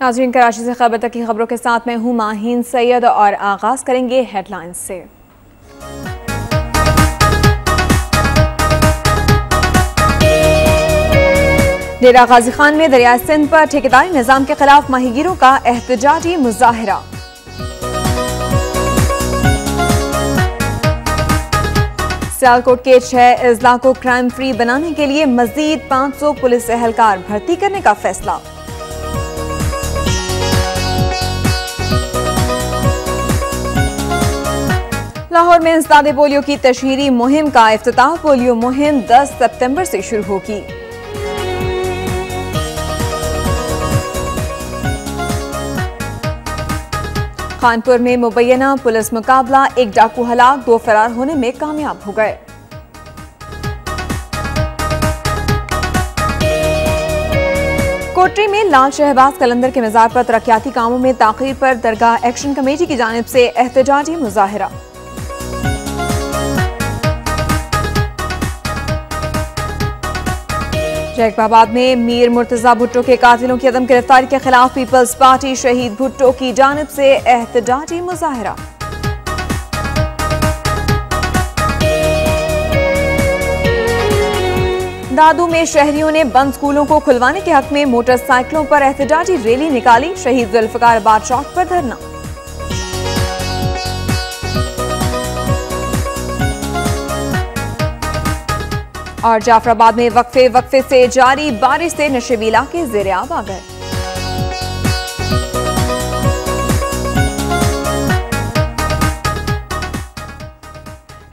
नाज़रीन, कराची से खबर तक की खबरों के साथ मैं हूँ माहीन सैयद और आगाज करेंगे हेडलाइंस से। डेरा गाजी खान में दरिया सिंध पर ठेकेदारी निजाम के खिलाफ माहीगीरों का एहतजाजी मुजाहिरा। सियालकोट के 6 अजला को क्राइम फ्री बनाने के लिए मजीद 500 पुलिस एहलकार भर्ती करने का फैसला। लाहौर में इंसदादे पोलियो की तशहीरी मुहिम का इफ्तिताह। पोलियो मुहिम 10 सितंबर से शुरू होगी। खानपुर में मुबैना पुलिस मुकाबला, एक डाकू हलाक, 2 फरार होने में कामयाब हो गए। कोटरी में लाल शहबाज कलंदर के मज़ार पर तरक्याती कामों में ताख़ीर पर दरगाह एक्शन कमेटी की जानिब से एहतजाजी मुजाहिरा। जैकबाबाद में मीर मुर्तजा भुट्टो के कातिलों की अदम गिरफ्तारी के खिलाफ पीपल्स पार्टी शहीद भुट्टो की जानिब से एहतजाजी मुजाहिरा। दादू में शहरियों ने बंद स्कूलों को खुलवाने के हक में मोटरसाइकिलों पर एहतजाजी रैली निकाली। शहीद जुल्फकार आबाद चौक पर धरना। और जाफराबाद में वक्फे से जारी बारिश से नशेबी इलाके ज़ेर-ए-आब आ गए।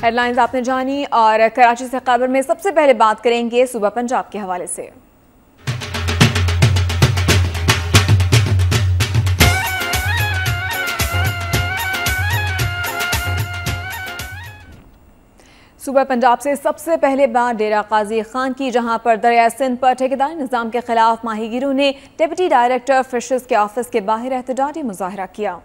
हेडलाइंस आपने जानी और कराची से खबर में सबसे पहले बात करेंगे सूबा पंजाब के हवाले से। सूबा पंजाब से सबसे पहले बात डेरा गाजी खान की, जहां पर दरिया सिंध पर ठेकेदारी निजाम के खिलाफ माहीगीरों ने डिप्टी डायरेक्टर फिशर्स के ऑफिस के बाहर एहतजाजी मुजाहिरा किया।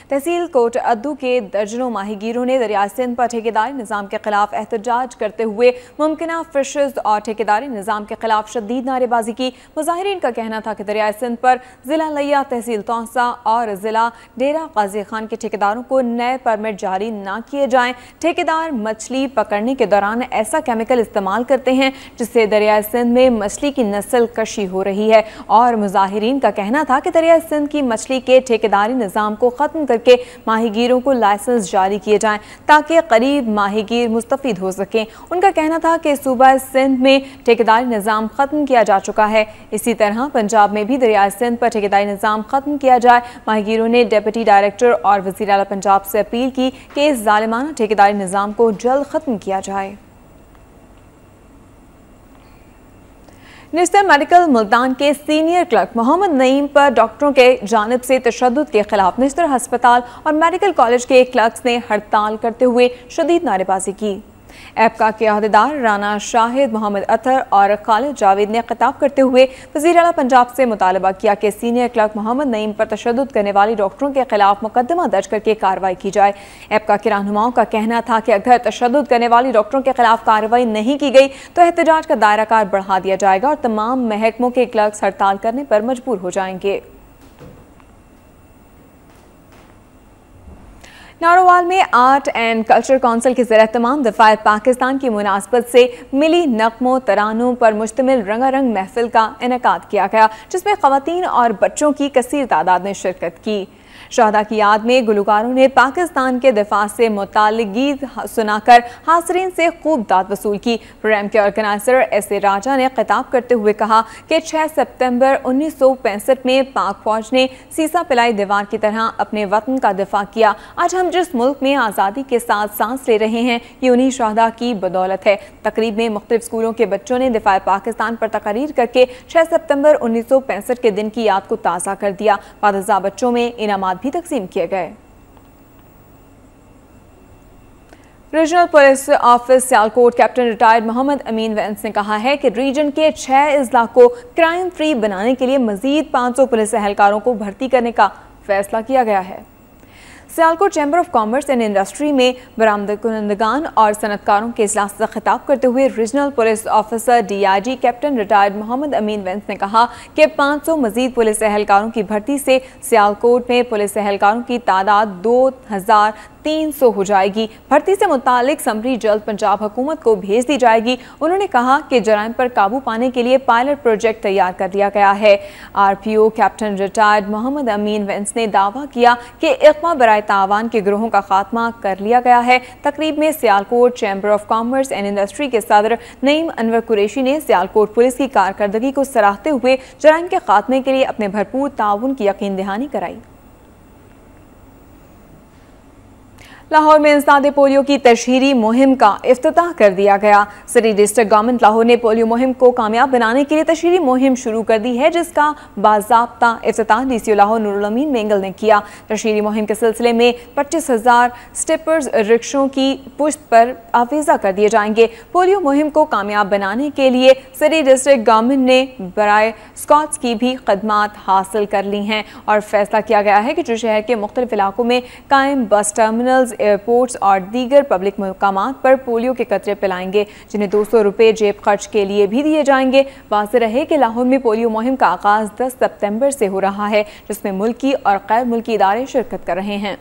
तहसील कोट अद्दू के दर्जनों माहीगीरों ने दरिया सिंध पर ठेकेदारी निजाम के खिलाफ एहतजाज करते हुए मुमकिना फिशर्स और ठेकेदारी निजाम के खिलाफ शदीद नारेबाजी की। मुजाहिरीन का कहना था कि दरिया सिंध पर जिला लिया, तहसील तौसा और जिला डेरा गाजी खान के ठेकेदारों को नए परमिट जारी न किए जाएं। ठेकेदार मछली पकड़ने के दौरान ऐसा केमिकल इस्तेमाल करते हैं जिससे दरिया सिंध में मछली की नस्ल कशी हो रही है। और मुजाहिरीन का कहना था कि दरिया सिंध की मछली के ठेकेदारी निजाम को खत्म करके माहीगीरों को लाइसेंस जारी किए जाएं ताकि करीब माहीगीर मुस्तफीद हो सकें। उनका कहना था कि सूबा सिंध में ठेकेदारी निज़ाम खत्म किया जा चुका है, इसी तरह पंजाब में भी दरिया सिंध पर ठेकेदारी निज़ाम खत्म किया जाए। माहीगीरों ने डिप्टी डायरेक्टर और वज़ीर आला पंजाब से अपील की कि इस जालिमाना ठेकेदारी निज़ाम को जल्द खत्म किया जाए। निस्तर मेडिकल मुल्तान के सीनियर क्लर्क मोहम्मद नईम पर डॉक्टरों के जानिब से तशद्दुद के खिलाफ निस्तर अस्पताल और मेडिकल कॉलेज के क्लर्क्स ने हड़ताल करते हुए शदीद नारेबाजी की। एपका के अहदेदार राना शाहिद, मोहम्मद अतर और खालिद जावेद ने खिताब करते हुए वज़ीर आला पंजाब से मुतालबा किया कि सीनियर क्लर्क मोहम्मद नईम पर तशद्दुद करने वाली डॉक्टरों के खिलाफ मुकदमा दर्ज करके कार्रवाई की जाए। एपका के रहनुमाओं का कहना था कि अगर तशद्दुद करने वाली डॉक्टरों के खिलाफ कार्रवाई नहीं की गई तो एहतजाज का दायरा कार बढ़ा दिया जाएगा और तमाम महकमों के क्लर्क्स हड़ताल करने पर मजबूर हो जाएंगे। नारोवाल में आर्ट एंड कल्चर काउंसिल के ज़ेर-ए-एहतमाम दफ़ाए पाकिस्तान की मुनासबत से मिली नग़्मों तरानों पर मुश्तमिल रंगारंग महफिल का इनेकाद किया गया, जिसमें ख़वातीन और बच्चों की कसीर तादाद ने शिरकत की। शहदा की याद में गुलकारों ने पाकिस्तान के दिफा से मुताल्लिक़ गीत सुनाकर हाज़रीन से खूब दाद वसूल की। प्रोग्राम के ऑर्गेनाइजर एस.ए. राजा ने खिताब करते हुए कहा कि 6 सितंबर 1965 में पाक फौज ने सीसा पिलाई दीवार की तरह अपने वतन का दिफा किया। आज हम जिस मुल्क में आज़ादी के साथ सांस ले रहे हैं, ये उन्हीं शहदा की बदौलत है। तकरीब में मुख्तलिफ स्कूलों के बच्चों ने दिफा पाकिस्तान पर तकरीर करके 6 सितंबर 1965 के दिन की याद को ताज़ा कर दिया। बादशाह बच्चों में इनामात भी तकसीम किए गए। Regional police office Sialkot captain retired Mohammad Amin Wains ने कहा है कि रीजन के 6 अजला को क्राइम फ्री बनाने के लिए मजीद 500 पुलिस एहलकारों को भर्ती करने का फैसला किया गया है। Sialkot chamber of commerce and industry में बरामदकुनंदगान और सनतकारों के इजलास से खिताब करते हुए regional police officer DIG captain retired Mohammad Amin Wains ने कहा कि 500 मजीद पुलिस एहलकारों की भर्ती से सियालकोट में पुलिस एहलकारों की तादाद 2300 हो जाएगी। भर्ती से मुतालिक समरी जल्द पंजाब हुकूमत को भेज दी जाएगी। उन्होंने कहा कि जराइम पर काबू पाने के लिए पायलट प्रोजेक्ट तैयार कर लिया गया है। RPO captain retired Mohammad Amin Wains ने दावा किया कि इक़्मा बराए तावान के गिरोहों का खात्मा कर लिया गया है। तकरीब में Sialkot chamber of commerce and industry के सदर नईम अनवर कुरैशी ने सियालकोट पुलिस की कारकर्दगी को सराहते हुए जराइम के खात्मे के लिए अपने भरपूर ताउन की यकीन दहानी कराई। लाहौर में इंसदादे पोलियो की तशहीरी मुहिम का इफ्तिताह कर दिया गया। सिटी डिस्ट्रिक्ट गवर्नमेंट लाहौर ने पोलियो मुहिम को कामयाब बनाने के लिए तशहीरी मुहिम शुरू कर दी है, जिसका बाज़ाब्ता इफ्तिताह DCO लाहौर नूरुल अमीन मेंगल ने किया। तशहीरी मुहिम के सिलसिले में 25,000 स्टिपर्स रिक्शों की पुश्त पर आवेजा कर दिए जाएंगे। पोलियो मुहिम को कामयाब बनाने के लिए सिटी डिस्ट्रिक्ट गवर्नमेंट ने बराए स्कॉट्स की भी खदमात हासिल कर ली हैं और फैसला किया गया है कि जो शहर के मुख्तलिफ इलाकों में कायम बस टर्मिनल्स, एयरपोर्ट्स और दीगर पब्लिक मकामात पर पोलियो के कतरे पिलाएंगे, जिन्हें 200 रुपये जेब खर्च के लिए भी दिए जाएंगे। वाज़ेह रहे कि लाहौर में पोलियो मुहिम का आगाज 10 सितंबर से हो रहा है, जिसमें मुल्की और गैर मुल्की इदारे शिरकत कर रहे हैं।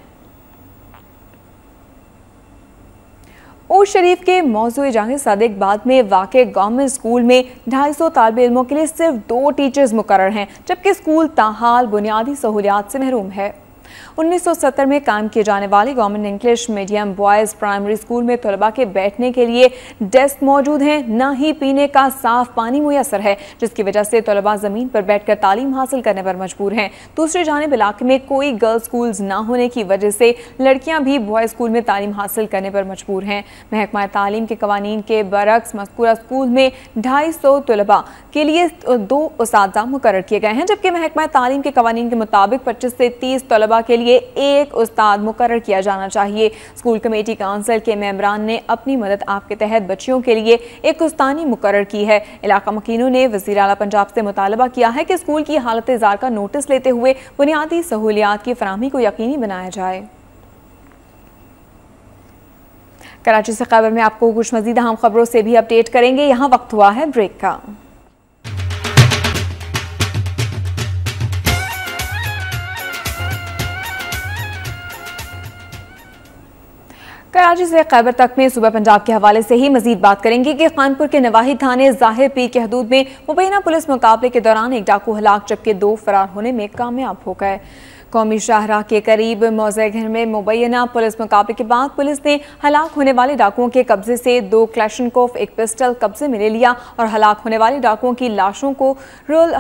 ओश शरीफ के मौजूद जहांगीर सादिक बाद में वाक़े गवर्नमेंट स्कूल में 250 तालिब इल्मों के लिए सिर्फ 2 टीचर्स मुकर्रर हैं, जबकि स्कूल ताहाल बुनियादी सहूलियात से महरूम है। 1970 में कायम किए जाने वाले government English medium boys primary school में तलबा के बैठने के लिए डेस्क मौजूद हैं, न ही पीने का साफ पानी मुयसर है, जिसकी वजह से तलबा ज़मीन पर बैठकर तालीम हासिल करने पर मजबूर हैं। दूसरी जानिब इलाके में कोई गर्ल्स स्कूल्स न होने की वजह से लड़कियां भी बॉयज़ स्कूल में तालीम हासिल करने पर मजबूर हैं। महकमा तालीम के कवानीन के बरक्स मज़कूरा स्कूल में 250 तलबा के लिए 2 उस्ताद मुकर्रर किए गए हैं, जबकि महकमा तालीम के कवानीन के मुताबिक 25 से 30 तलबा के लिए 1 उस्ताद मुकर्रर किया जाना चाहिए। स्कूल कमेटी काउंसिल के मेंबरान ने अपनी मदद आप के तहत बच्चियों के लिए एक उस्तानी मुकर्रर की है। इलाका मकीनों ने वज़ीर आला पंजाब से मुतालबा किया है कि स्कूल की हालत ज़ार का नोटिस लेते हुए बुनियादी सहूलियात की फराहमी को यकीनी बनाया जाए। कराची से खबर में आपको कुछ मज़ीद अहम खबरों से भी अपडेट करेंगे। यहाँ वक्त हुआ है ब्रेक का। कराची से खैबर तक में सुबह पंजाब के हवाले से ही मजीद बात करेंगे कि खानपुर के नवाही थाने ज़ाहिर पीर की हदूद में मुबैना पुलिस मुकाबले के दौरान एक डाकू हलाक, जबकि 2 फरार होने में कामयाब हो गए। कौमी शाहराह के करीब मौज़े घर में मुबैना पुलिस मुकाबले के बाद पुलिस ने हलाक होने वाले डाकुओं के कब्जे से 2 क्लैशनकोफ, 1 पिस्टल कब्जे में ले लिया और हलाक होने वाले डाकुओं की लाशों को रूरल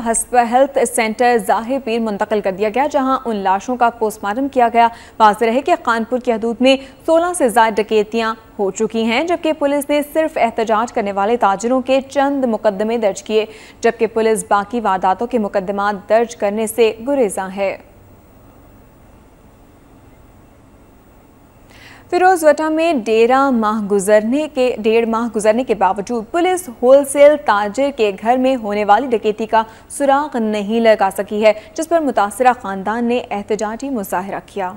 हेल्थ सेंटर ज़ाहिर पीर मुंतकिल कर दिया गया, जहां उन लाशों का पोस्टमार्टम किया गया। वाज़ेह रहे कि खानपुर की हदूद में 16 से ज़ायद डकैतियाँ हो चुकी हैं, जबकि पुलिस ने सिर्फ एहतजाज करने वाले ताजिरों के चंद मुकदमे दर्ज किए, जबकि पुलिस बाकी वारदातों के मुकदमात दर्ज करने से गुरेज़ा है। फिरोजवटा में 1.5 माह गुजरने के बावजूद पुलिस होलसेल ताजिर के घर में होने वाली डकैती का सुराग नहीं लगा सकी है, जिस पर मुतासिरा खानदान ने एहतजाजी मुजाहिरा किया।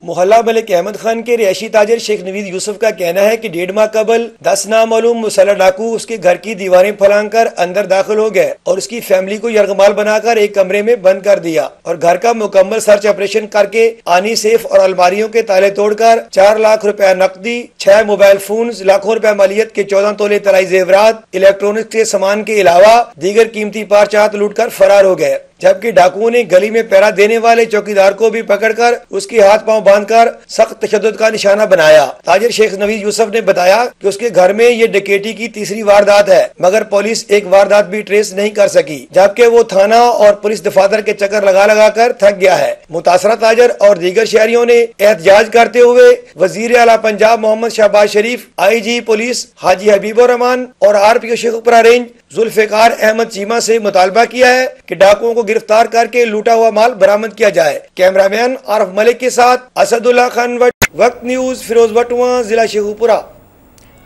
मोहल्ला मलिक अहमद खान के रिहायशी ताजिर शेख नवीद यूसुफ का कहना है कि 1.5 माह कबल 10 नामालूम मुसल्लह डाकू उसके घर की दीवारें फलांकर अंदर दाखिल हो गए और उसकी फैमिली को यरगमाल बनाकर एक कमरे में बंद कर दिया और घर का मुकम्मल सर्च ऑपरेशन करके आनी सेफ और अलमारियों के ताले तोड़कर 4 लाख रुपया नकदी, 6 मोबाइल फोन, लाखों रुपया मालियत के 14 तोले तलाई जेवरात, इलेक्ट्रॉनिक के सामान के अलावा दीगर कीमती पारचात लूट कर फरार हो गए। जबकि डाकुओं ने गली में पहरा देने वाले चौकीदार को भी पकड़कर उसके हाथ पांव बांधकर सख्त तशद्दुद का निशाना बनाया। ताजिर शेख नवीद यूसुफ ने बताया कि उसके घर में ये डकैती की 3री वारदात है, मगर पुलिस एक वारदात भी ट्रेस नहीं कर सकी, जबकि वो थाना और पुलिस दफातर के चक्कर लगा कर थक गया है। मुतासरा ताजिर और दीगर शहरियों ने एहतजाज करते हुए वजीर आला पंजाब मोहम्मद शहबाज शरीफ, IG पुलिस हाजी हबीबुर रहमान और RPO शेखपुरा रेंज जुल्फिकार अहमद चीमा से मुतालबा किया है कि डाकुओं को गिरफ्तार करके लूटा हुआ माल बरामद किया जाए। कैमरामैन आरफ मलिक के साथ असदुल्ला खान, वक्त न्यूज, फिरोजबटुआ, जिला शेखपुरा।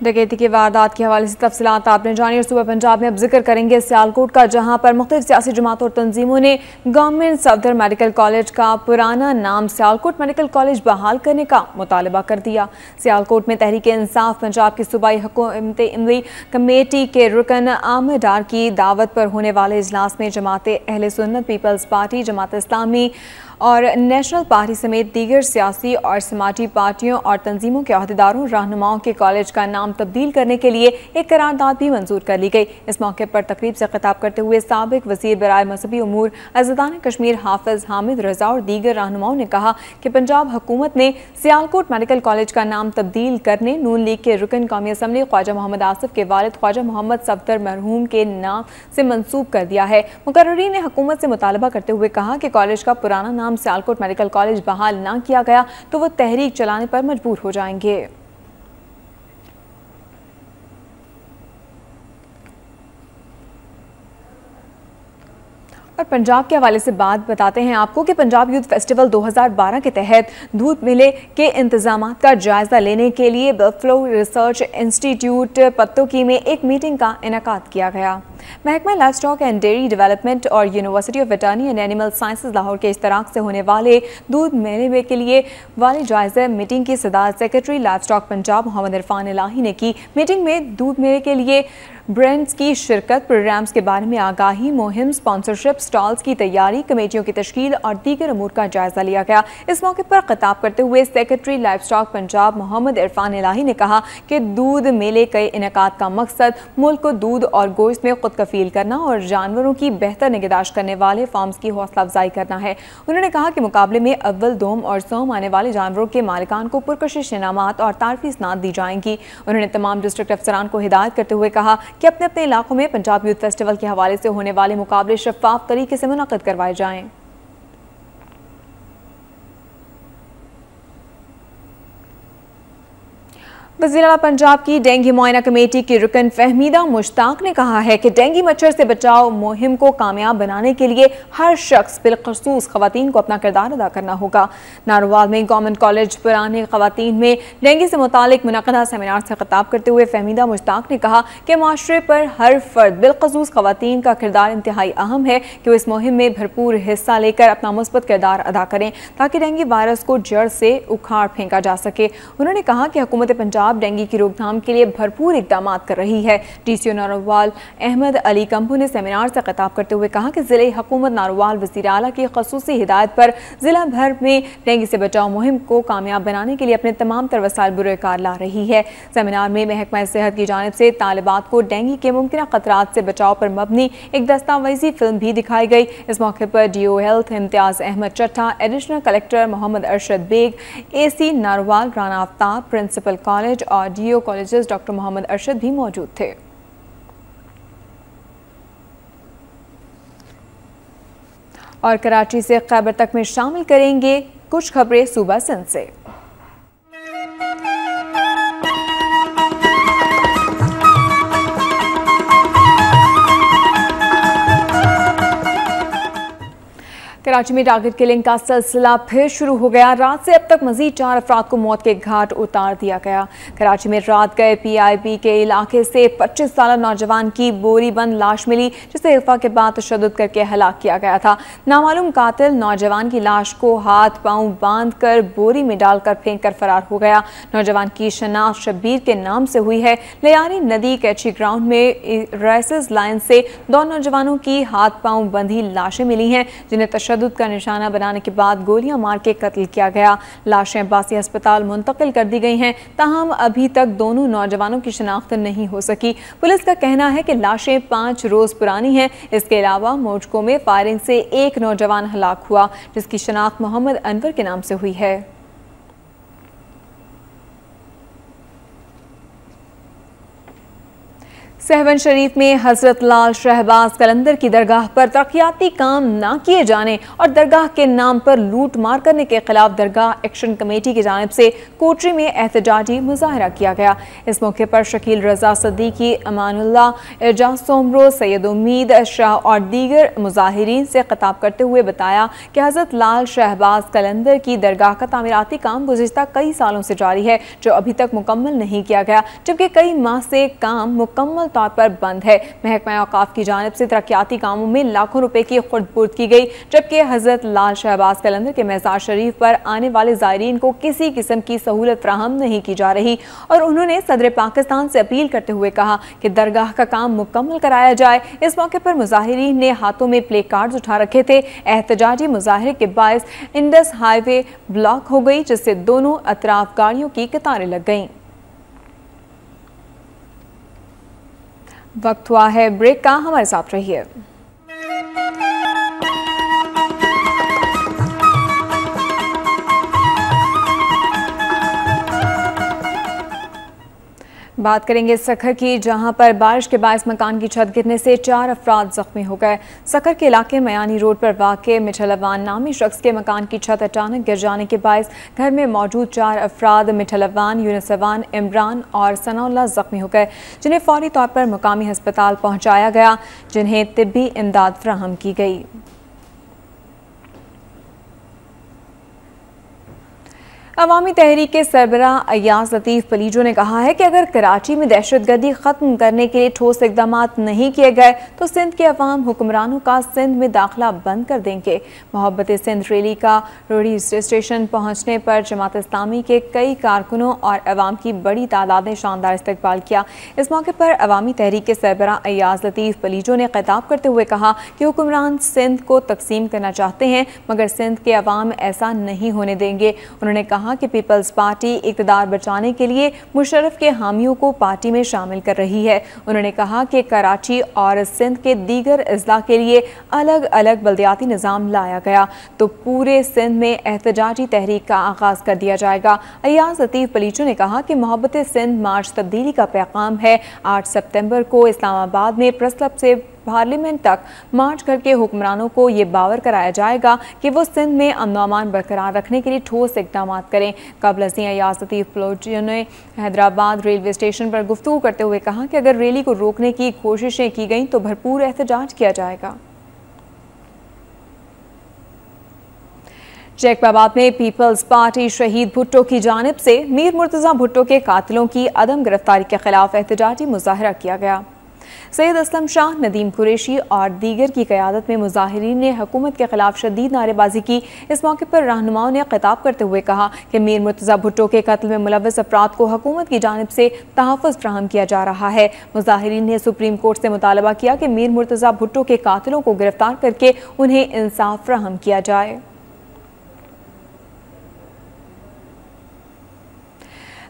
डकैती की वारदात के हवाले से तफसीलात आपने जानी और सुबह पंजाब में अब जिक्र करेंगे सियालकोट का, जहां पर मुख्तलिफ सियासी जमातों और तंजीमों ने गवर्नमेंट सफदर मेडिकल कॉलेज का पुराना नाम सियालकोट मेडिकल कॉलेज बहाल करने का मुतालबा कर दिया। सियालकोट में तहरीक-ए-इंसाफ पंजाब की सूबाई हुकूमत इमली कमेटी के रुकन आमिर डार की दावत पर होने वाले इजलास में जमात-ए-अहले-सुन्नत, पीपल्स पार्टी, जमात इस्लामी और नेशनल पार्टी समेत दीगर सियासी और समाजी पार्टियों और तंजीमों के अहदेदारों रहनुमाओं के कॉलेज का नाम तब्दील करने के लिए एक करारदाद भी मंजूर कर ली गई। इस मौके पर तकरीब से खिताब करते हुए साबिक वज़ीर बराए मजहबी उमूर अज़दान कश्मीर हाफिज हामिद रजा और दीगर रहनुमाओं ने कहा कि पंजाब हुकूमत ने सियालकोट मेडिकल कॉलेज का नाम तब्दील करने नून लीग के रुकन कौमी असम्बली ख्वाजा मोहम्मद आसिफ के वालिद ख्वाजा मोहम्मद सफदर मरहूम के नाम से मंसूब कर दिया है। मुकर्रीरीन ने हुकूमत से मुतालबा करते हुए कहा कि कॉलेज का पुराना नाम सियालकोट मेडिकल कॉलेज बहाल ना किया गया तो वो तहरीक चलाने पर मजबूर हो जाएंगे। और पंजाब के हवाले से बात बताते हैं आपको कि पंजाब यूथ फेस्टिवल 2012 के तहत दूध मेले के इंतजामात का जायजा लेने के लिए बफलो रिसर्च इंस्टीट्यूट पत्तोकी में एक मीटिंग का इनेकाद किया गया। महकमा livestock and dairy development और university of veterinary and animal sciences Lahore के इश्तराक से होने वाले दूध मेले के लिए वाली जायजा मीटिंग की सदारत secretary livestock Punjab Mohammad Irfan Elahi ने की। मीटिंग में दूध मेले के लिए ब्रांड्स की शिरकत, प्रोग्राम्स के बारे में आगाही, मुहिम, स्पॉन्सरशिप, स्टॉल्स की तैयारी, कमेटियों की तश्कील और दीगर अमूर का जायजा लिया गया। इस मौके पर खिताब करते हुए secretary livestock Punjab Mohammad Irfan Elahi ने कहा कि दूध मेले के इनेकाद का मकसद मुल्क को दूध और गोश्त में खुद कफील करना और जानवरों की बेहतर निगहदाश्त करने वाले फार्म्स की हौसला अफजाई करना है। उन्होंने कहा कि मुकाबले में अव्वल, दोम और सोम आने वाले जानवरों के मालिकान को पुरकशिश इनामात और तारफी स्नात दी जाएंगी। उन्होंने तमाम डिस्ट्रिक्ट अफसरान को हिदायत करते हुए कहा कि अपने अपने इलाकों में पंजाब यूथ फेस्टिवल के हवाले से होने वाले मुकाबले शफाफ तरीके से मुनक्किद करवाए जाएं। वज़ीर आला पंजाब की डेंगू मुआयना कमेटी की रुकन फहमीदा मुश्ताक ने कहा है कि डेंगू मच्छर से बचाव मुहिम को कामयाब बनाने के लिए हर शख्स बिलखसूस खवातीन को अपना किरदार अदा करना होगा। नारोवाल में गवर्नमेंट कॉलेज पुराने खवातीन में डेंगू से मुतालिक मुनक़दा सेमिनार से खिताब करते हुए फहमीदा मुश्ताक ने कहा कि माशरे पर हर फर्द बिलखसूस खवातीन का किरदार इंतहाई अहम है कि वो इस मुहिम में भरपूर हिस्सा लेकर अपना मुस्बत किरदार अदा करें ताकि डेंगू वायरस को जड़ से उखाड़ फेंका जा सके। उन्होंने कहा कि हुकूमत पंजाब डेंगू की रोकथाम के लिए भरपूर इकदाम कर रही है। डीसीओ नारोवाल अहमद अली कंपू ने सेमिनार से खिताब करते हुए कहा कि जिले हुकूमत नारोवाल वज़ीर आला की ख़ुसूसी हिदायत पर जिला भर में डेंगू से बचाव मुहिम को कामयाब बनाने के लिए अपने तमाम तर वसाइल बुरेकार ला रही है। सेमिनार में महकमा सेहत की जानिब से तालिबात को डेंगू के मुमकिन खतरात से बचाव पर मबनी एक दस्तावेजी फिल्म भी दिखाई गई। इस मौके पर do health Imtiaz Ahmad Chatha, additional collector Mohammad Arshad Baig, AC Narowal Rana Aftab, principal college और DO colleges doctor Mohammad Arshad भी मौजूद थे। और कराची से खैबर तक में शामिल करेंगे कुछ खबरें सूबा सिंध से। कराची में टारगेट किलिंग का सिलसिला फिर शुरू हो गया। रात से अब तक मजीद 4 अफराद को मौत के घाट उतार दिया गया। कराची में रात गए PIP के इलाके से 25 साल नौजवान की बोरी बंद लाश मिली, जिसे इफ़ा के बाद तशद्दुद करके हलाक किया गया था। नामालूम कातिल नौजवान की लाश को हाथ पांव बांध कर बोरी में डालकर फेंक कर फरार हो गया। नौजवान की शनाख्त शब्बीर के नाम से हुई है। लियारी नदी कैची ग्राउंड में रेसेस लाइन से 2 नौजवानों की हाथ पांव बंधी लाशें मिली हैं, जिन्हें तशद्दुद का निशाना बनाने के बाद गोलियां मार के कत्ल किया गया। लाशें अब्बासी अस्पताल मुंतकिल कर दी गई हैं, ताहम अभी तक दोनों नौजवानों की शिनाख्त नहीं हो सकी। पुलिस का कहना है कि लाशें 5 रोज पुरानी हैं। इसके अलावा मोजको में फायरिंग से एक नौजवान हलाक हुआ, जिसकी शिनाख्त मोहम्मद अनवर के नाम से हुई है। सहवन शरीफ में हजरत लाल शहबाज कलंदर की दरगाह पर तरक्याती काम न किए जाने और दरगाह के नाम पर लूट मार करने के खिलाफ दरगाह एक्शन कमेटी की जानिब से कोटरी में एहतजाजी मुजाहरा किया गया। इस मौके पर शकील रजा सदीकी, अमानुल्लाह, एजाज सोमरो, सैयद उम्मीद शाह और दीगर मुजाहिरीन से खिताब करते हुए बताया कि हजरत लाल शहबाज कलंदर की दरगाह का तामीराती काम गुज़िश्ता कई सालों से जारी है, जो अभी तक मुकम्मल नहीं किया गया, जबकि कई माह से काम मुकम्मल तौर पर बंद है। महकमा औकाफ की जानिब से तरक्याती कामों में लाखों रुपए की खुर्द-बुर्द की गई, जबकि हजरत लाल शहबाज कलंदर के मज़ार शरीफ पर आने वाले ज़ायरीन को किसी किस्म की सहूलत फराहम नहीं की जा रही। और उन्होंने सदर पाकिस्तान से अपील करते हुए कहा कि दरगाह का काम मुकम्मल कराया जाए। इस मौके पर मुजाहिरीन ने हाथों में प्ले कार्ड्स उठा रखे थे। एहतजाजी मुजाहरे के बायस इंडस हाईवे ब्लॉक हो गई, जिससे दोनों अतराफ गाड़ियों की कतारें लग गईं। वक्त हुआ है ब्रेक का, हमारे साथ रहिए। बात करेंगे सखर की, जहां पर बारिश के बायस मकान की छत गिरने से 4 अफराद जख्मी हो गए। सखर के इलाके मयानी रोड पर वाक़े मिठलवान नामी शख्स के मकान की छत अचानक गिर जाने के बायस घर में मौजूद 4 अफराद मिठलवान, यूनिसवान, इमरान और सनाउल्लाह जख्मी हो गए, जिन्हें फौरी तौर पर मुकामी हस्पताल पहुँचाया गया, जिन्हें तिब्बी इमदाद फराहम की गई। अवामी तहरीक के सरबराह अय्याज लतीफ़ पलीजो ने कहा है कि अगर कराची में दहशतगर्दी ख़त्म करने के लिए ठोस इक़दाम नहीं किए गए तो सिंध के अवाम हुक्मरानों का सिंध में दाखिला बंद कर देंगे। मोहब्बत सिंध रैली का रोडी स्टेशन पहुँचने पर जमात इस्लामी के कई कारकुनों और अवाम की बड़ी तादाद ने शानदार इस्तकबाल किया। इस मौके पर अवामी तहरीक के सरबराह अय्याज लतीफ़ पलीजो ने खिताब करते हुए कहा कि हुक्मरान सिंध को तकसीम करना चाहते हैं, मगर सिंध के अवाम ऐसा नहीं होने देंगे। उन्होंने कहा कि पीपल्स पार्टी इक़्तिदार बचाने के लिए मुशर्रफ के हामियों को पार्टी में शामिल कर रही है। उन्होंने कहा कि कराची और सिंध के दीगर अजला के लिए अलग अलग बल्दियाती निज़ाम लाया गया तो पूरे सिंध में एहतजाजी तहरीक का आगाज़ कर दिया जाएगा। अय्याज लतीफ़ पलीजो ने कहा कि मोहब्बत सिंध मार्च तब्दीली का पैगाम है। 8 सितंबर को इस्लामाबाद में प्रेस क्लब से पार्लियामेंट तक मार्च करके हुक्मरानों को ये बावर कराया जाएगा कि वो सिंध में अमन व अमान बरकरार रखने के लिए ठोस इक़दाम करें। कबल अज़ीं अय्याज लतीफ़ पलीजो ने हैदराबाद रेलवे स्टेशन पर गुफ्तगू करते हुए कहा कि अगर रैली को रोकने की कोशिशें की गईं तो भरपूर एहतजाज किया जाएगा। जैकबाबाद में पीपल्स पार्टी शहीद भुट्टो की जानिब से मीर मुर्तज़ा भुट्टो के कातिलों की अदम गिरफ्तारी के खिलाफ एहतजाजी मुजाहरा किया गया। सैयद असलम शाह, नदीम कुरैशी और दीगर की क़यादत में मुजाहिरीन ने हुकूमत के खिलाफ शदीद नारेबाजी की। इस मौके पर रहनुमाओं ने खिताब करते हुए कहा कि मीर मुर्तज़ा भुट्टो के कत्ल में मुलव्वस अफराद को हुकूमत की जानिब से तहफ़्फ़ुज़ फराहम किया जा रहा है। मुजाहिरीन ने सुप्रीम कोर्ट से मुतालबा किया कि मीर मुर्तज़ा भुट्टो के कातिलों को गिरफ्तार करके उन्हें इंसाफ फराहम किया जाए।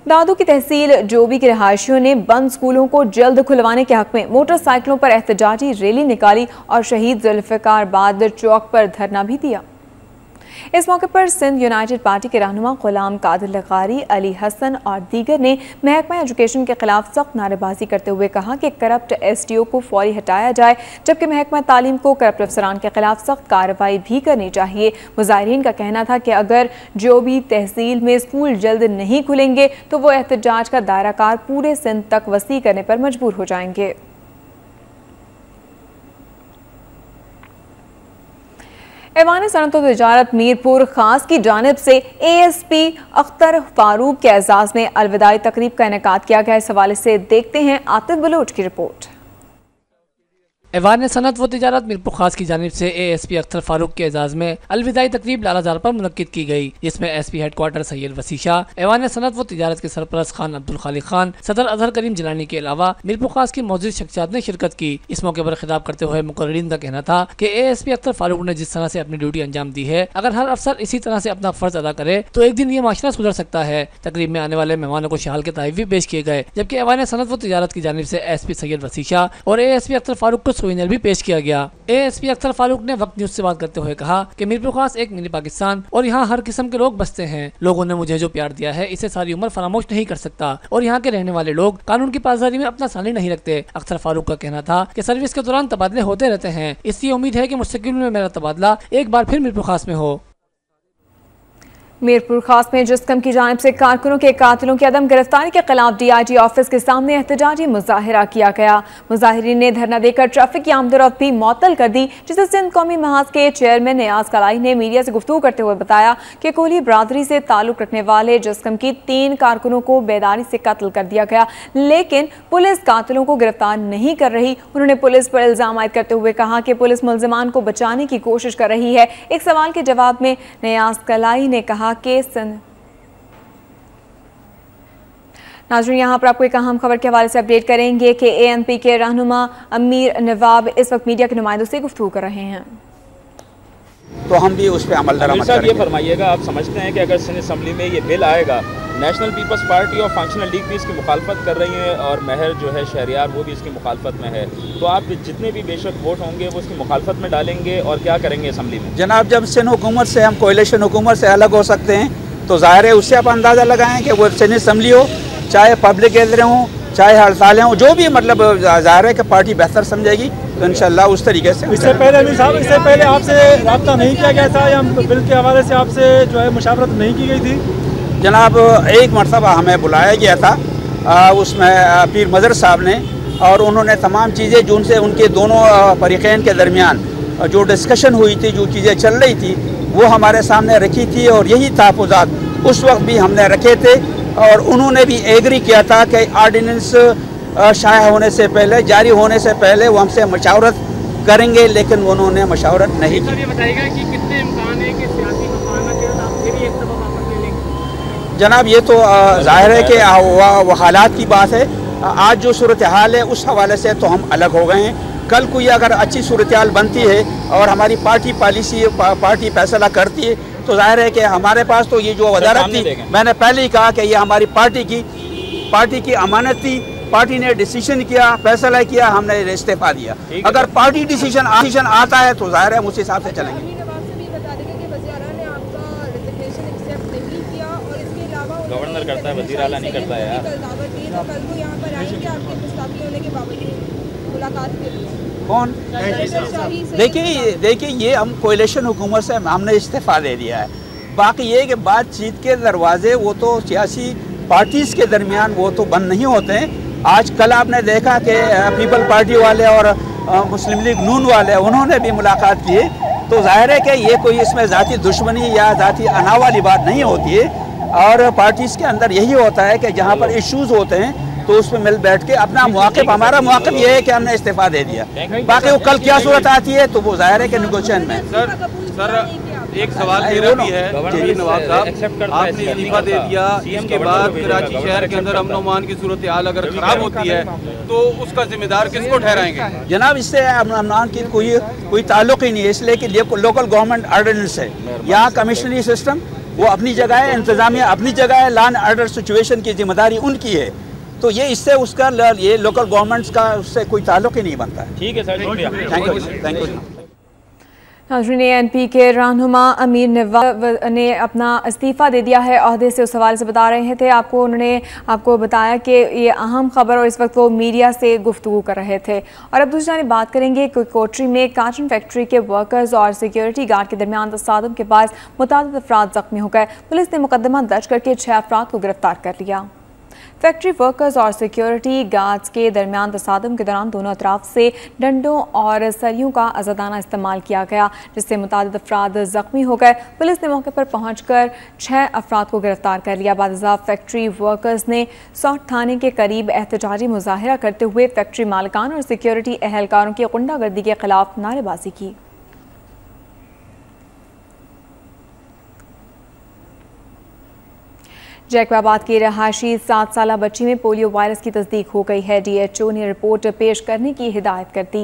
दादू की तहसील जोबी के रहायशियों ने बंद स्कूलों को जल्द खुलवाने के हक में मोटरसाइकिलों पर एहतजाजी रैली निकाली और शहीद जुल्फ़िकार बाद चौक पर धरना भी दिया। इस मौके पर सिंध यूनाइटेड पार्टी के रहनुमा गुलाम कादिर लगारी, अली हसन और दीगर ने महकमा एजुकेशन के खिलाफ सख्त नारेबाजी करते हुए कहा कि करप्ट SDO को फौरी हटाया जाए, जबकि महकमा तालीम को करप्ट अफसरान के खिलाफ सख्त कार्रवाई भी करनी चाहिए। मुजाहिरीन का कहना था कि अगर जो भी तहसील में स्कूल जल्द नहीं खुलेंगे तो वो एहतजाज का दायरा कार पूरे सिंध तक वसी करने पर मजबूर हो जाएंगे। ऐवान सनअत व तिजारत मीरपुर खास की जानिब से ASP अख्तर फारूक के एजाज में अलविदाई तकरीब का इनेकाद किया गया। इस हवाले से देखते हैं आतिफ बलोच की रिपोर्ट। ऐवान सनअत व तिजारत मीरपुर खास की जानिब से ASP अख्तर फारूक के एजाज में अलविदाई तकरीब लालाजार पर मुनक्किद की गई, जिसमें SP हेडक्वार्टर सैयद वसी शाह, ऐवान सनअत व तिजारत के सरपरस्त खान अब्दुल खालिक खान, सदर अजहर करीम जिलानी के अलावा मीरपुर खास की मौजूद शख्सियात ने शिरकत की। इस मौके पर खिताब करते हुए मुकर्रीरीन का कहना था कि ASP अख्तर फारूक ने जिस तरह से अपनी ड्यूटी अंजाम दी है, अगर हर अफसर इसी तरह से अपना फर्ज अदा करे तो एक दिन ये माशरा सुधर सकता है। तकरीब में आने वाले मेहमानों को शहाल के तहफ़ भी पेश किए गए, जबकि ऐवान सनअत व तिजारत की जानिब से SP सैयद वसी शाह और ASP अख्तर फारूक को सोवेनियर भी पेश किया गया। ASP अख्तर फारूक ने वक्त न्यूज से बात करते हुए कहा कि मीरपुर खास एक मिनी पाकिस्तान और यहाँ हर किस्म के लोग बसते हैं। लोगों ने मुझे जो प्यार दिया है इसे सारी उम्र फरामोश नहीं कर सकता और यहाँ के रहने वाले लोग कानून की पासदारी में अपना सानी नहीं रखते। अख्तर फारूक का कहना था कि सर्विस के दौरान तबादले होते रहते हैं, इसलिए उम्मीद है कि मुस्तकिल में मेरा तबादला एक बार फिर मीरपुर खास में हो। मीरपुर खास में जिस्कम की जानिब से कारकुनों के कातिलों की अदम गिरफ्तारी के खिलाफ DIG ऑफिस के सामने एहतजाजी मुजाहिरा किया गया। मुजाहिरीन ने धरना देकर ट्रैफिक की आमदोरफ्त भी मअतल कर दी, जिसे सिंध कौमी महाज के चेयरमैन नियाज कलाई ने मीडिया से गुफ्तगू करते हुए बताया कि कोहली बरादरी से ताल्लुक रखने वाले जिस्कम की 3 कारकुनों को बेदारी से कत्ल कर दिया गया, लेकिन पुलिस कातिलों को गिरफ्तार नहीं कर रही। उन्होंने पुलिस पर इल्जाम आयद करते हुए कहा कि पुलिस मुल्जिमान को बचाने की कोशिश कर रही है। एक सवाल के जवाब में नियाज कलाई ने कहा के नाज़रीन, यहाँ पर आपको एक अहम खबर के हवाले से अपडेट करेंगे कि ANP के रहनुमा अमीर नवाब इस वक्त मीडिया के नुमाइंदों से गुफ्तगू कर रहे हैं। तो हम भी उस पर अमल दरामद करेंगे। ये फरमाइएगा, आप समझते हैं कि अगर सिंध असम्बली में ये बिल आएगा, नेशनल पीपल्स पार्टी और फंक्शनल लीग भी इसकी मुखालफत कर रही है और महर जो है शहरियार वो भी इसकी मुखालफत में है, तो आप जितने भी बेशक वोट होंगे वो इसकी मुखालफत में डालेंगे और क्या करेंगे असम्बली में? जनाब, जब सिंध हुकूमत से हम कोalition हुकूमत से अलग हो सकते हैं तो ज़ाहिर है उससे आप अंदाज़ा लगाएं कि वो सिंध असम्बली हो, चाहे पब्लिक गैदरिंग हो, चाहे हड़तालें हों, जो भी मतलब ज़ाहिर है कि पार्टी बेहतर समझेगी तो इंशाल्लाह उस तरीके से। इससे पहले अमीर साहब, इससे पहले आपसे रब्ता नहीं किया गया था या बिल के हवाले से आपसे जो है मुशावरत नहीं की गई थी? जनाब, एक मरतबा हमें बुलाया गया था, उसमें पीर मज़र साहब ने, और उन्होंने तमाम चीज़ें जो उनसे उनके दोनों फरीक़ैन के दरमियान जो डिस्कशन हुई थी, जो चीज़ें चल रही थी, वो हमारे सामने रखी थी और यही तहफ़्फ़ुज़ात उस वक्त भी हमने रखे थे और उन्होंने भी एग्री किया था कि आर्डिनेंस शाया होने से पहले, जारी होने से पहले वो हमसे मशावरत करेंगे, लेकिन उन्होंने मशावरत नहीं की। ये बताइएगा कि कितने इम्कान है कि सियासी मफादा के साथ आप फिर एक दफ़ा वापस ले लेंगे? जनाब, ये तो ज़ाहिर है कि वो हालात की बात है। आज जो सूरत हाल है उस हवाले से तो हम अलग हो गए हैं। कल कोई अगर अच्छी सूरत हाल बनती है और हमारी पार्टी पॉलिसी पार्टी फैसला करती है तो जाहिर है कि हमारे पास तो ये जो वजारत थी, मैंने पहले ही कहा कि ये हमारी पार्टी की अमानत थी। पार्टी ने डिसीजन किया, फैसला किया, हमने इस्तीफा दिया। अगर पार्टी डिसीजन आता है तो जाहिर है हम उस हिसाब से चलेंगे। गवर्नर करता है, वज़ीर आला नहीं करता है यार। कौन? देखिए ये हम कोalition हुकूमत से हमने इस्तीफा दे दिया है। बाकी ये कि बातचीत के दरवाजे वो तो सियासी पार्टीज़ के दरमियान वो तो बंद नहीं होते हैं। आज कल आपने देखा कि पीपल पार्टी वाले और मुस्लिम लीग नून वाले उन्होंने भी मुलाकात की, तो जाहिर है कि ये कोई इसमें ज़ाती दुश्मनी या ज़ाती अना वाली बात नहीं होती है। और पार्टीज़ के अंदर यही होता है कि जहाँ पर इश्यूज़ होते हैं तो उसमें मिल बैठ के अपना मौक़िफ़, हमारा मौक़िफ़ ये है कि हमने इस्तीफा दे दिया। बाकी वो कल क्या सूरत आती है तो वो जाहिर है कि नेगोशिएशन में। सर एक सवाल मेरा भी है नवाब साहब, आपने इस्तीफा दे दिया, इसके बाद कराची शहर के अंदर अमन अमान की सूरत हाल अगर खराब होती है तो उसका जिम्मेदार किसको ठहराएंगे? जनाब, इससे अमन अमान की कोई ताल्लुक ही नहीं है, इसलिए कि लोकल गवर्नमेंट ऑर्डिनेंस है। यहाँ कमिश्नरी सिस्टम वो अपनी जगह है, इंतजामिया अपनी जगह है, लॉ एंड ऑर्डर सिचुएशन की जिम्मेदारी उनकी है। तो ये इससे उसका ये लोकल गवर्नमेंट्स का उससे कोई ताल्लुक ही नहीं बनता है। ठीक है सर, शुक्रिया, थैंक यू। नाज़रीन, ANP के रहनुमा अमीर नवाब ने अपना इस्तीफ़ा दे दिया है ओहदे से। उस हवाले से बता रहे थे आपको, उन्होंने आपको बताया कि ये अहम खबर और इस वक्त वो मीडिया से गुफ्तगू कर रहे थे। और अब दूसरी जानिब बात करेंगे कि कोटरी में कार्टन फैक्ट्री के वर्कर्स और सिक्योरिटी गार्ड के दरमियान तसादम के बाद मुतादिद अफराद जख्मी हो गए। पुलिस ने मुकदमा दर्ज करके 6 अफराद को गिरफ्तार कर लिया। फैक्ट्री वर्कर्स और सिक्योरिटी गार्ड्स के दरमियान तसादम के दौरान दोनों अतराफ से डंडों और सरियों का आज़ादाना इस्तेमाल किया गया, जिससे मुतादिद अफराद ज़ख्मी हो गए। पुलिस ने मौके पर पहुंचकर 6 अफराद को गिरफ्तार कर लिया। बादशाह फैक्ट्री वर्कर्स ने सौट थाने के करीब एहतजाजी मुजाहिरा करते हुए फैक्ट्री मालिकान और सिक्योरिटी एहलकारों की गुंडागर्दी के खिलाफ नारेबाजी की। जैकबाबाद की रहायशी 7 साला बच्ची में पोलियो वायरस की तस्दीक हो गई है। DHO ने रिपोर्ट पेश करने की हिदायत कर दी।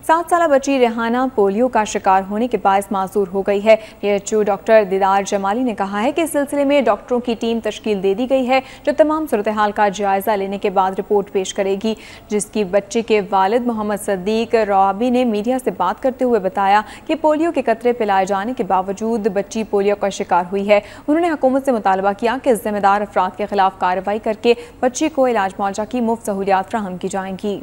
7 साल बच्ची रेहाना पोलियो का शिकार होने के बायस मासूर हो गई है। PHO डॉक्टर दीदार जमाली ने कहा है कि इस सिलसिले में डॉक्टरों की टीम तश्कील दे दी गई है जो तमाम सूरत हाल का जायजा लेने के बाद रिपोर्ट पेश करेगी, जिसकी बच्चे के वालिद मोहम्मद सदीक रवाबी ने मीडिया से बात करते हुए बताया कि पोलियो के कतरे पिलाए जाने के बावजूद बच्ची पोलियो का शिकार हुई है। उन्होंने हुकूमत से मुतालबा किया कि जिम्मेदार अफराद के खिलाफ कार्रवाई करके बच्ची को इलाज मुआवजा की मुफ्त सहूलियात फराहम की जाएंगी।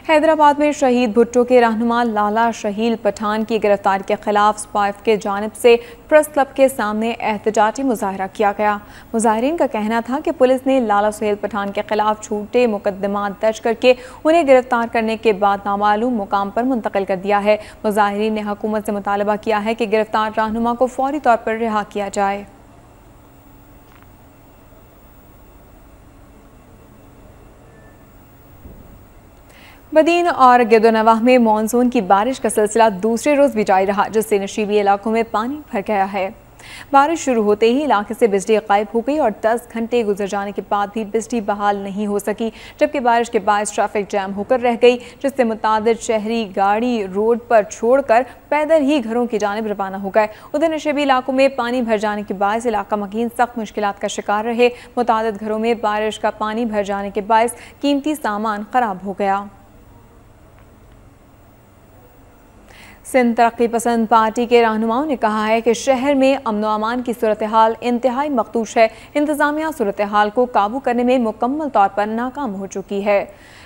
हैदराबाद में शहीद भुट्टो के रहनुमा लाला शहील पठान की गिरफ्तारी के खिलाफ स्पाइफ के जानिब से प्रेस क्लब के सामने एहतजाजी मुजाहरा किया गया। मुजाहिरीन का कहना था कि पुलिस ने लाला शहील पठान के खिलाफ झूठे मुकदमात दर्ज करके उन्हें गिरफ्तार करने के बाद नामालूम मुकाम पर मुंतकिल कर दिया है। मुजाहिरीन ने हुकूमत से मुतालबा किया है कि गिरफ्तार रहनुमा को फौरी तौर पर रिहा किया जाए। बदीन और गिरदोनवाह में मानसून की बारिश का सिलसिला दूसरे रोज भी जारी रहा, जिससे नशीबी इलाकों में पानी भर गया है। बारिश शुरू होते ही इलाके से बिजली गायब हो गई और 10 घंटे गुजर जाने के बाद भी बिजली बहाल नहीं हो सकी, जबकि बारिश के बाद ट्रैफिक जैम होकर रह गई, जिससे मुतादिद शहरी गाड़ी रोड पर छोड़कर पैदल ही घरों की जानिब रवाना हो गए। उधर नशीबी इलाकों में पानी भर जाने के बायस इलाका मकीन सख्त मुश्किलात का शिकार रहे। मुतादिद घरों में बारिश का पानी भर जाने के बायस कीमती सामान खराब हो गया। सिंध तरक्की पसंद पार्टी के रहनुमाओं ने कहा है कि शहर में अमन व अमान की सूरत हाल इंतहाई मखदूश है। इंतजामिया सूरत हाल को काबू करने में मुकम्मल तौर पर नाकाम हो चुकी है।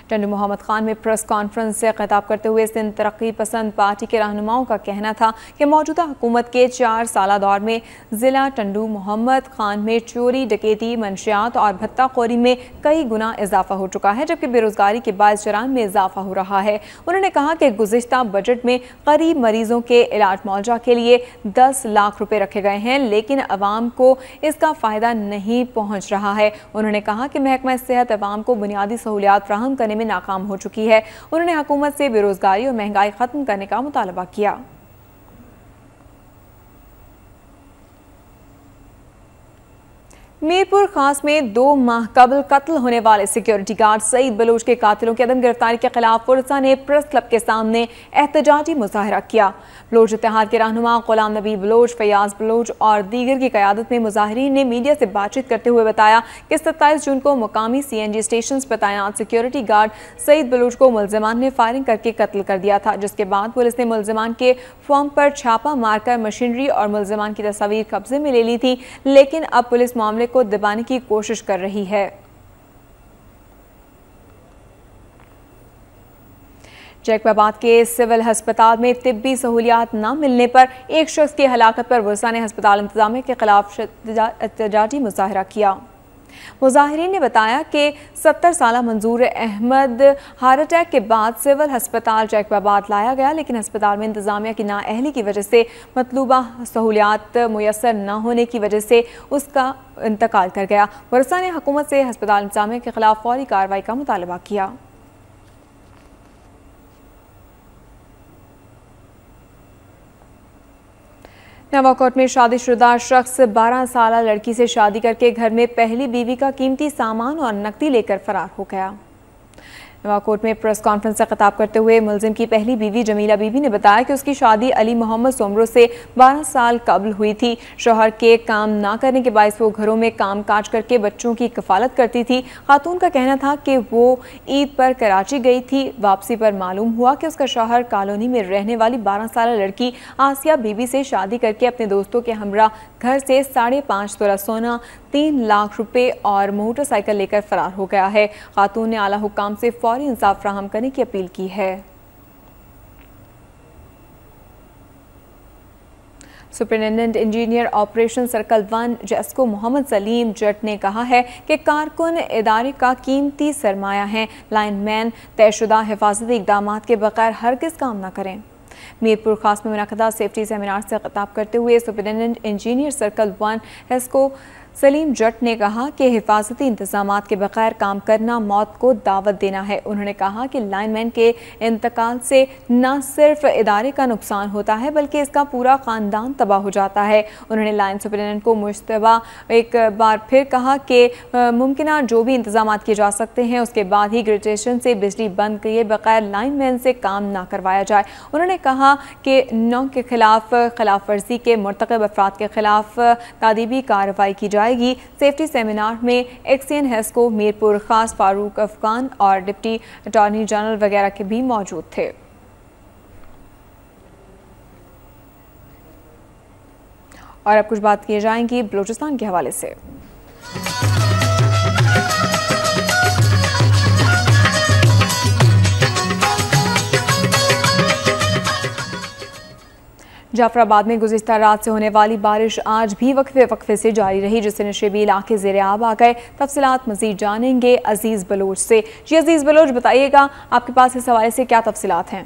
टंडू मोहम्मद खान में प्रेस कॉन्फ्रेंस से खिताब करते हुए सिंध तरक्की पसंद पार्टी के रहनुमाओं का कहना था कि मौजूदा हुकूमत के 4 साल दौर में ज़िला टंडू मोहम्मद खान में चोरी, डकैती, मंशियात और भत्ताखोरी में कई गुना इजाफा हो चुका है, जबकि बेरोजगारी के बायस जराइम में इजाफा हो रहा है। उन्होंने कहा कि गुज़िश्ता बजट में करीब मरीजों के इलाज मुआवजा के लिए 10 लाख रुपए रखे गए हैं, लेकिन अवाम को इसका फ़ायदा नहीं पहुँच रहा है। उन्होंने कहा कि महकमा सेहत अवाम को बुनियादी सहूलियात फराहम करने में नाकाम हो चुकी है। उन्होंने हुकूमत से बेरोजगारी और महंगाई खत्म करने का मुतालबा किया। मीरपुर खास में 2 माह कबल कत्ल होने वाले सिक्योरिटी गार्ड सईद बलोच के कातिलों की अदम गिरफ्तारी के खिलाफ पुरसा ने प्रेस क्लब के सामने एहतजाजी मुजाहरा किया। बलोच इत्तेहाद के रहनुमा गुलाम नबी बलोच, फयाज बलोच और दीगर की क़यादत में मुजाहिरीन ने मीडिया से बातचीत करते हुए बताया कि 27 जून को मुकामी CNG स्टेशन पर तैनात सिक्योरिटी गार्ड सईद बलोच को मुल्ज़िमान ने फायरिंग करके कत्ल कर दिया था, जिसके बाद पुलिस ने मुल्ज़िमान के फॉर्म पर छापा मारकर मशीनरी और मुल्ज़िमान की तस्वीर कब्जे में ले ली थी, लेकिन अब पुलिस मामले को दबाने की कोशिश कर रही है। जैकबाबाद के सिविल अस्पताल में तिब्बी सहूलियात न मिलने पर एक शख्स की हलाकत पर वर्षा ने अस्पताल इंतजामिया के खिलाफ एहतजाजी मुजाहरा किया। मुजाहिरीन ने बताया कि 70 साल मंजूर अहमद हार्ट अटैक के बाद सिविल अस्पताल जैकबाबाद लाया गया, लेकिन अस्पताल में इंतजामिया की नाअहली की वजह से मतलूबा सहूलियात मुयसर न होने की वजह से उसका इंतकाल कर गया। वर्षा ने हुकूमत से अस्पताल इंतजामिया के खिलाफ फौरी कार्रवाई का मुतालबा किया। नवाकोट में शादीशुदा शख्स 12 साल लड़की से शादी करके घर में पहली बीवी का कीमती सामान और नकदी लेकर फरार हो गया। नवाकोट में प्रेस कॉन्फ्रेंस से खिताब करते हुए मुलजिम की पहली बीवी जमीला बीबी ने बताया कि उसकी शादी अली मोहम्मद सोमरो से 12 साल कबल हुई थी। शौहर के काम ना करने के बायस वो घरों में काम काज करके बच्चों की कफालत करती थी। खातून का कहना था कि वो ईद पर कराची गई थी। वापसी पर मालूम हुआ कि उसका शौहर कॉलोनी में रहने वाली 12 साल लड़की आसिया बीबी से शादी करके अपने दोस्तों के हमरा घर से 5.5 तोला सोना, 3 लाख रुपए और मोटरसाइकिल लेकर फरार हो गया है। खातून ने आला हुकाम से फौरी इंसाफ फराहम करने की अपील की है। Superintendent engineer operation circle 1 GESCO Mohammad Saleem Jatt ने कहा है कि कारकुन इदारे का कीमती सरमाया है। लाइनमैन तयशुदा हिफाजती इक़दामात के बगैर हरगिज़ काम न करें। मीरपुर खास में मुनक़दा सेफ्टी सेमिनार से खिताब करते हुए superintendent engineer circle 1 जेस्को Salim Jatt ने कहा कि हिफाजती इंतजामात के बगैर काम करना मौत को दावत देना है। उन्होंने कहा कि लाइनमैन के इंतकाल से न सिर्फ इदारे का नुकसान होता है बल्कि इसका पूरा खानदान तबाह हो जाता है। उन्होंने लाइन सुपरिटेंडेंट को मुश्तबा एक बार फिर कहा कि मुमकिन जो भी इंतजाम किए जा सकते हैं उसके बाद ही ग्रिड स्टेशन से बिजली बंद किए बगैर लाइनमैन से काम ना करवाया जाए। उन्होंने कहा कि 9 के खिलाफ वर्जी के मुर्तकब अफराद के खिलाफ तादीबी कार्रवाई की जाएगी। सेफ्टी सेमिनार में एक्सियन हेस्को मीरपुर खास फारूक अफगान और डिप्टी अटॉर्नी जनरल वगैरह के भी मौजूद थे। और अब कुछ बात की जाएंगी बलूचिस्तान के हवाले से। जाफराबाद में गुज़िश्ता रात से होने वाली बारिश आज भी वक्फे से जारी रही, जिससे नशेबी इलाके ज़ेरे आब आ गए। तफसीलात मज़ीद जानेंगे अजीज़ बलोच से। जी अजीज़ बलोच, बताइएगा आपके पास इस हवाले से क्या तफसीलात हैं?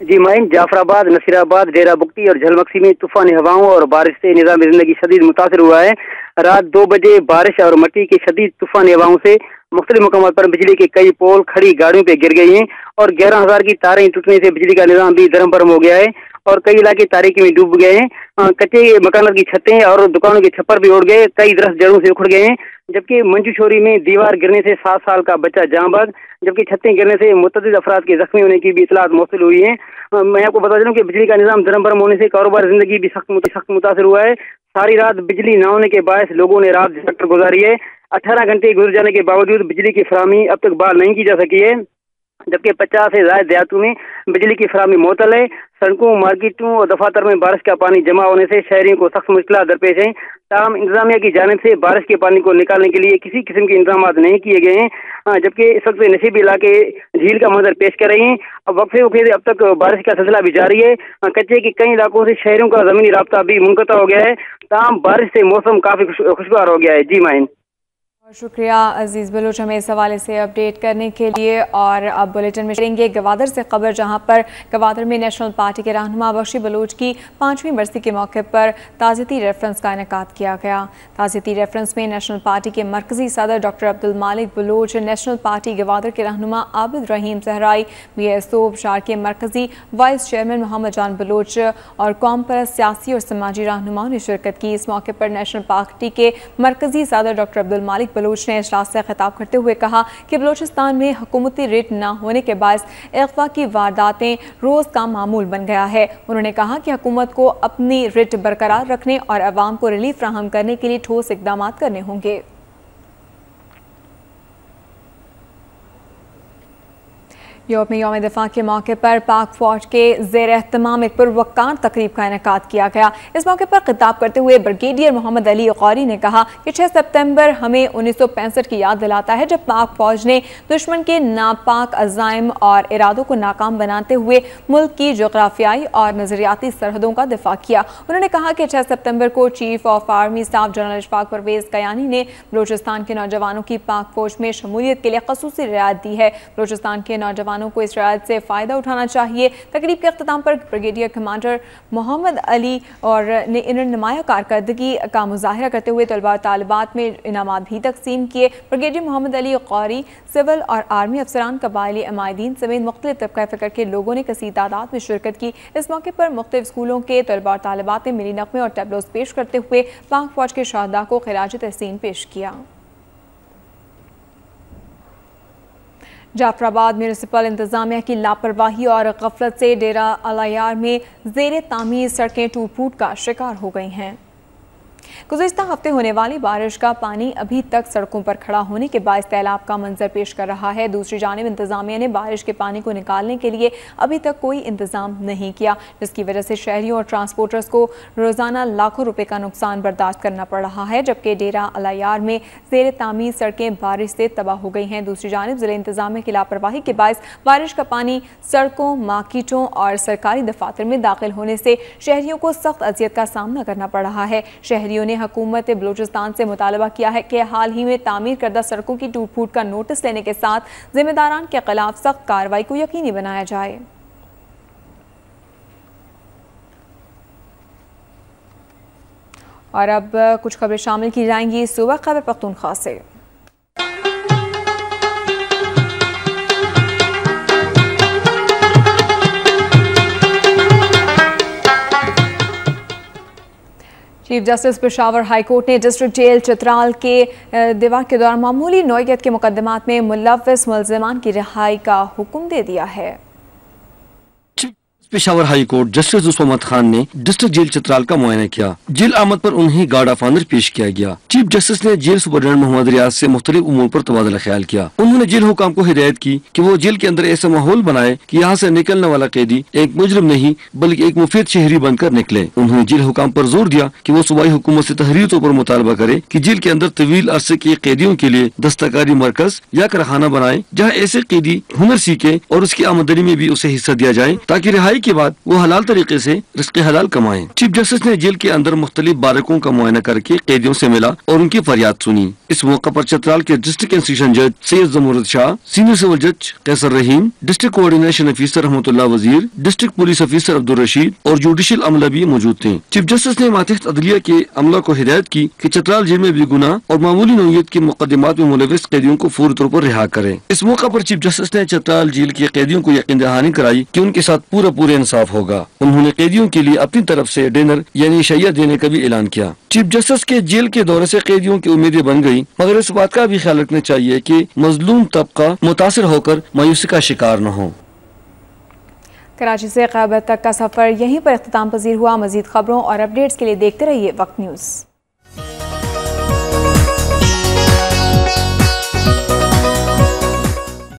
जी माइन, जाफराबाद, नसीराबाद, डेरा बुगटी और झलमक्सी में तूफानी हवाओं और बारिश से निज़ाम ज़िंदगी शदीद मुतासर हुआ है। रात 2 बजे बारिश और मट्टी की शदीद तूफानी हवाओं से मुख्तलिफ मकामात पर बिजली के कई पोल खड़ी गाड़ियों पे गिर गई हैं और 11,000 की तारें टूटने से बिजली का निज़ाम भी दरम बरम हो गया है और कई इलाके तारीकी में डूब गए हैं। कच्चे मकानों की छतें और दुकानों के छप्पर भी उड़ गए, कई दरख्त जड़ों से उखड़ गए हैं। जबकि मंजूशोरी में दीवार गिरने से 7 साल का बच्चा जाँ बहक, जबकि छतें गिरने से मुतअद्दिद अफराद के जख्मी होने की भी इतलात मौसूल हुई है। मैं आपको बता दूं कि बिजली का निज़ाम दरम बरम होने से कारोबार जिंदगी भी सख्त मुतासर हुआ है। सारी रात बिजली न होने के बायस लोगों ने रात जगकर गुजारी है। 18 घंटे गुजर जाने के बावजूद बिजली की फराहमी अब तक बहाल नहीं की जा सकी है, जबकि 50 से ज्यादा देहातों में बिजली की फराहमी मुअत्तल है। सड़कों, मार्केटों और दफातर में बारिश का पानी जमा होने से शहरियों को सख्त मुश्किलात दरपेश हैं। ताहम इंतजामिया की जानिब से बारिश के पानी को निकालने के लिए किसी किस्म के इंतजाम नहीं किए गए हैं, जबकि इस वक्त नशीबी इलाके झील का मंजर पेश कर रहे हैं। अब वक्फे से अब तक बारिश का सिलसिला भी जारी है। कच्चे के कई इलाकों से शहरों का जमीनी राब्ता भी मुनक़ता हो गया है। ताहम बारिश से मौसम काफी खुशगवार हो गया है। जी माइन, शुक्रिया अजीज़ बलोच हमें इस हवाले से अपडेट करने के लिए। और अब बुलेटिन में करेंगे गवादर से खबर, जहां पर गवादर में नेशनल पार्टी के रहनुमा बख्शी बलोच की 5वीं बरसी के मौके पर ताज़ियती रेफरेंस का इनेकाद किया गया। ताज़ियती रेफरेंस में नेशनल पार्टी के मरकजी सदर डॉक्टर अब्दुल मालिक बलोच, नेशनल पार्टी गवादर के रहनुमा आबिद रहीम सहराई, BSO शार के मरकजी वाइस चेयरमैन मोहम्मद जान बलोच और कौम परस्त सियासी और समाजी रहनुमाओं ने शिरकत की। इस मौके पर नेशनल पार्टी के मरकजी सदर डॉक्टर अब्दुल मालिक बलोच ने इजलास से खिताब करते हुए कहा कि बलोचिस्तान में हुकूमती रिट न होने के बायस अगवा की वारदातें रोज का मामूल बन गया है। उन्होंने कहा कि हुकूमत को अपनी रिट बरकरार रखने और अवाम को रिलीफ फ्राहम करने के लिए ठोस इकदाम करने होंगे। यूरोप में यौम दिफा के मौके पर पाक फौज के ज़ेर एहतमाम एक पुरवकार तकरीब का इनेकाद किया गया। इस मौके पर खिताब करते हुए ब्रिगेडियर मोहम्मद अली गौरी ने कहा कि 6 सितंबर हमें 1965 की याद दिलाता है, जब पाक फौज ने दुश्मन के नापाक अज़ाइम और इरादों को नाकाम बनाते हुए मुल्क की जोग्राफियाई और नज़रियाती सरहदों का दिफा किया। उन्होंने कहा कि 6 सितंबर को chief of army staff general Ishfaq Parvez Kayani ने बलूचिस्तान के नौजवानों की पाक फौज में शमूलियत के लिए खसूसी रियायत दी है। बलूचिस्तान के नौजवानों को इस रियायत से फ़ायदा उठाना चाहिए। तकरीब के अख्ताम पर ब्रिगेडियर कमांडर मोहम्मद अली और ने नुमाया कारकर्दगी का मुजाहिरा करते हुए तलबा और तालिबात में इनामात भी तकसीम किए। ब्रिगेडियर मोहम्मद अली गौरी सिविल और आर्मी अफसरान, कबायली अमायदीन समेत मुख्तलिफ तबका फ़िक्र के लोगों ने कसीर तादाद में शिरकत की। इस मौके पर मुख्तलिफ स्कूलों के तलबा और तालिबात ने मिली नग़मे और टैबलोस पेश करते हुए पाक फौज के शहदा को खिराज तहसीन पेश किया। जाफराबाद म्यूनिसिपल इंतजामिया की लापरवाही और गफलत से डेरा अलायार में ज़ेरे तामीर सड़कें टूट फूट का शिकार हो गई हैं। गुज़िश्ता हफ्ते होने वाली बारिश का पानी अभी तक सड़कों पर खड़ा होने के बायस सैलाब का मंजर पेश कर रहा है। दूसरी जानिब इंतजामिया ने बारिश के पानी को निकालने के लिए अभी तक कोई इंतजाम नहीं किया, जिसकी वजह से शहरियों और ट्रांसपोर्टर्स को रोज़ाना लाखों रुपए का नुकसान बर्दाश्त करना पड़ रहा है। जबकि डेरा अलायार में ज़ेर तामीर सड़कें बारिश से तबाह हो गई हैं। दूसरी जानिब ज़िला इंतजामिया की लापरवाही के बायस बारिश का पानी सड़कों, मार्केटों और सरकारी दफातर में दाखिल होने से शहरियों को सख्त अजियत का सामना करना पड़ रहा है। शहरियों ने हुकूमत बलूचिस्तान से मुतालबा किया है कि हाल ही में तामीर करदा सड़कों की टूट फूट का नोटिस लेने के साथ जिम्मेदारान के खिलाफ सख्त कार्रवाई को यकीनी बनाया जाए। और अब कुछ खबरें शामिल की जाएंगी सुबह खबर पख्तूनख्वा से। Chief justice Peshawar high court ने डिस्ट्रिक्ट जेल चित्राल के दीवार के दौरान मामूली नौयत के मुकदमात में मुलव्विस मुल्ज़िमान की रिहाई का हुक्म दे दिया है। Peshawar high court justice Usman Khan ने डिस्ट्रिक्ट जेल चित्राल का मुआयना किया। जेल आमद पर उन्हें गार्ड ऑफ ऑनर पेश किया गया। चीफ जस्टिस ने जेल सुपरिटेंडेंट मोहम्मद रियाज से मुख्तलिफ उमूर पर तबादला ख्याल किया। उन्होंने जेल हुकाम को हिदायत की कि वो जेल के अंदर ऐसा माहौल बनाए कि यहाँ से निकलने वाला कैदी एक मुजरिम नहीं बल्कि एक मुफीद शहरी बनकर निकले। उन्होंने जेल हुकाम पर जोर दिया कि वो सूबाई हुकूमत से तहरीरी तौर पर मुतालबा करे कि जेल के अंदर तवील अरसे के कैदियों के लिए दस्तकारी मरकज या कारखाना बनाए जहाँ ऐसे कैदी हुनर सीखे और उसकी आमदनी में भी उसे हिस्सा दिया जाए ताकि रिहाई के बाद वो हलाल तरीके से रिज़्क़ हलाल कमाएं। चीफ जस्टिस ने जेल के अंदर मुख्तलिफ बारकों का मुआयना करके कैदियों से मिला और उनकी फरियाद सुनी। इस मौका पर चित्राल के डिस्ट्रिक्ट इंस्टीट्यूशन जज सैयद जमूरत शाह, सीनियर सिविल जज कैसर रहीम, डिस्ट्रिक्ट कोऑर्डिनेशन अफीसर रहमतुल्लाह वजीर, district police officer Abdul Rashid और जुडिशियल अमला भी मौजूद थे। चीफ जस्टिस ने मातहत अदलिया के अमला को हिदायत की कि चित्राल जेल में बेगुनाह और मामूली नौयत के मुकदमात में मुलविस कैदियों को फौरी तौर पर रिहा करें। इस मौका पर चीफ जस्टिस ने चित्राल जेल के कैदियों को यकीन दहानी कराई कि उनके साथ पूरा इंसाफ होगा। उन्होंने कैदियों के लिए अपनी तरफ से डिनर यानी शैया देने का भी ऐलान किया। चीफ जस्टिस के जेल के दौरे से कैदियों की उम्मीदें बन गई, मगर इस बात का भी ख्याल रखना चाहिए कि मजलूम तबका मुतासिर होकर मायूसी का शिकार न हो। कराची से क़यादत तक का सफर यहीं पर इख्तिताम पजीर हुआ। मजीद खबरों और अपडेट्स के लिए देखते रहिए वक्त न्यूज़।